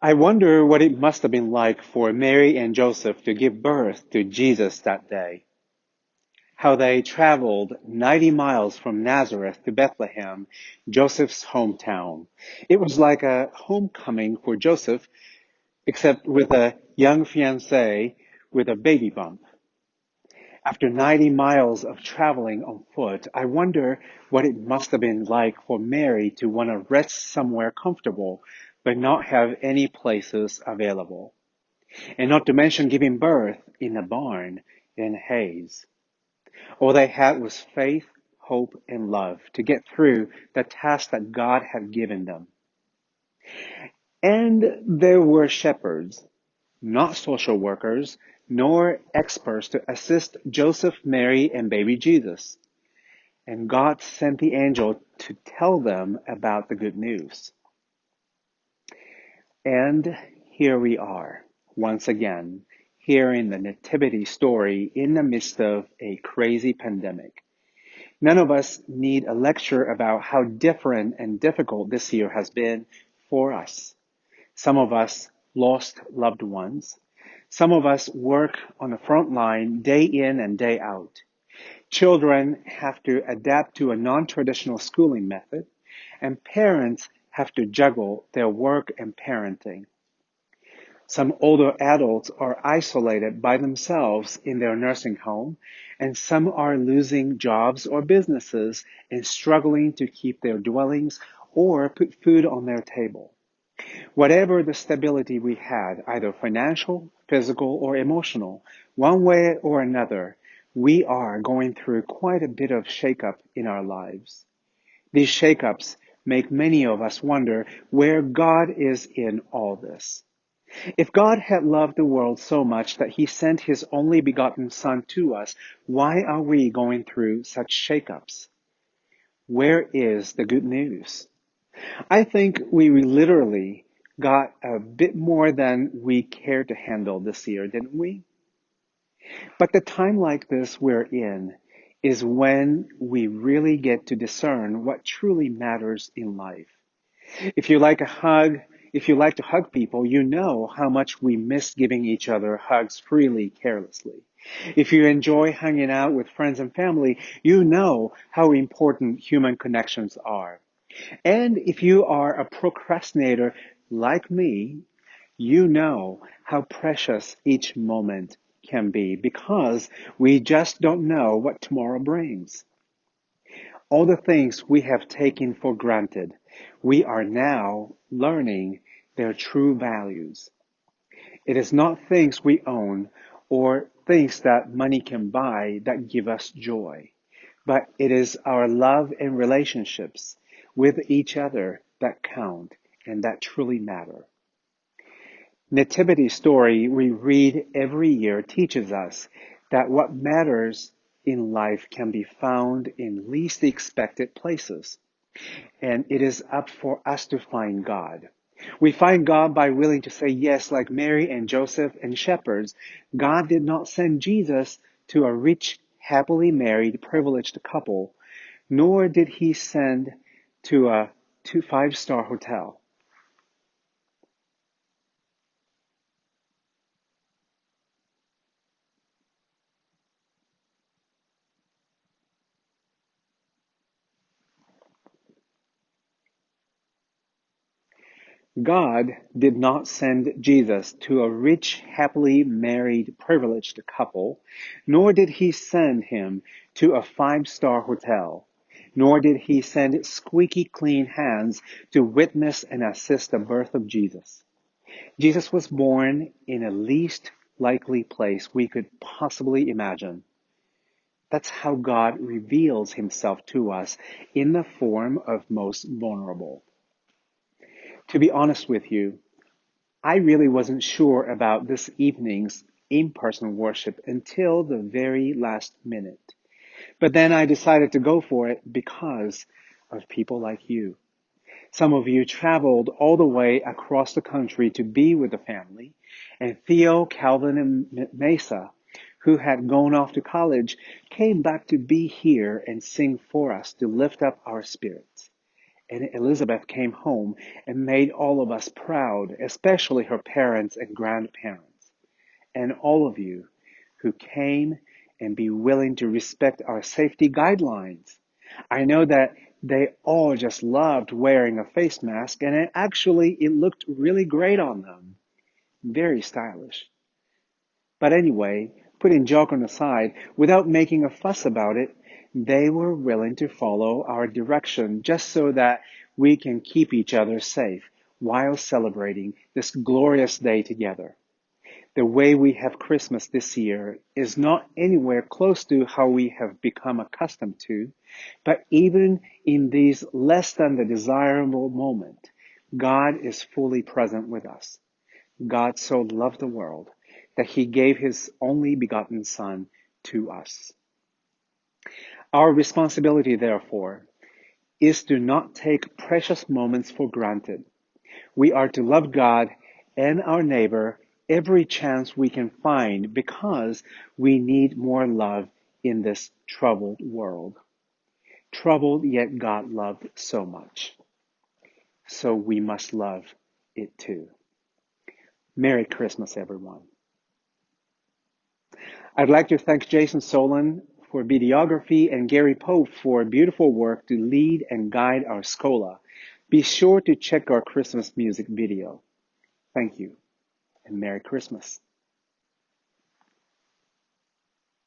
I wonder what it must have been like for Mary and Joseph to give birth to Jesus that day. How they traveled 90 miles from Nazareth to Bethlehem, Joseph's hometown. It was like a homecoming for Joseph, except with a young fiancé with a baby bump. After 90 miles of traveling on foot, I wonder what it must have been like for Mary to want to rest somewhere comfortable, but not have any places available. And not to mention giving birth in a barn in haze. All they had was faith, hope, and love to get through the task that God had given them. And there were shepherds, not social workers, nor experts to assist Joseph, Mary, and baby Jesus. And God sent the angel to tell them about the good news. And here we are, once again, hearing the nativity story in the midst of a crazy pandemic. None of us need a lecture about how different and difficult this year has been for us. Some of us lost loved ones. Some of us work on the front line day in and day out. Children have to adapt to a non-traditional schooling method, and parents have to juggle their work and parenting. Some older adults are isolated by themselves in their nursing home, and some are losing jobs or businesses and struggling to keep their dwellings or put food on their table. Whatever the stability we had, either financial, physical, or emotional, one way or another, we are going through quite a bit of shakeup in our lives. These shakeups make many of us wonder where God is in all this. If God had loved the world so much that he sent his only begotten Son to us, why are we going through such shakeups? Where is the good news? I think we literally got a bit more than we cared to handle this year, didn't we? But the time like this we're in is when we really get to discern what truly matters in life. If you like to hug people, you know how much we miss giving each other hugs freely, carelessly. If you enjoy hanging out with friends and family, you know how important human connections are. And if you are a procrastinator like me, you know how precious each moment can be because we just don't know what tomorrow brings. All the things we have taken for granted, we are now learning their true values. It is not things we own or things that money can buy that give us joy, but it is our love and relationships with each other that count and that truly matter. Nativity story we read every year teaches us that what matters in life can be found in least expected places. And it is up for us to find God. We find God by willing to say yes, like Mary and Joseph and shepherds. God did not send Jesus to a rich, happily married, privileged couple, nor did he send to a 5-star hotel. God did not send Jesus to a rich, happily married, privileged couple, nor did he send him to a 5-star hotel, nor did he send squeaky clean hands to witness and assist the birth of Jesus. Jesus was born in the least likely place we could possibly imagine. That's how God reveals himself to us in the form of most vulnerable. To be honest with you, I really wasn't sure about this evening's in-person worship until the very last minute. But then I decided to go for it because of people like you. Some of you traveled all the way across the country to be with the family, and Theo, Calvin, and Mesa, who had gone off to college, came back to be here and sing for us to lift up our spirits. and Elizabeth came home and made all of us proud, especially her parents and grandparents, and all of you who came and be willing to respect our safety guidelines. I know that they all just loved wearing a face mask, and it looked really great on them. Very stylish. But anyway, putting joking aside, without making a fuss about it, they were willing to follow our direction just so that we can keep each other safe while celebrating this glorious day together. The way we have Christmas this year is not anywhere close to how we have become accustomed to, but even in these less than the desirable moment, God is fully present with us. God so loved the world that he gave his only begotten Son to us. Our responsibility, therefore, is to not take precious moments for granted. We are to love God and our neighbor every chance we can find because we need more love in this troubled world. Troubled, yet God loved so much. So we must love it too. Merry Christmas, everyone. I'd like to thank Jason Solon for videography and Gary Pope for beautiful work to lead and guide our Scola. Be sure to check our Christmas music video. Thank you, and Merry Christmas.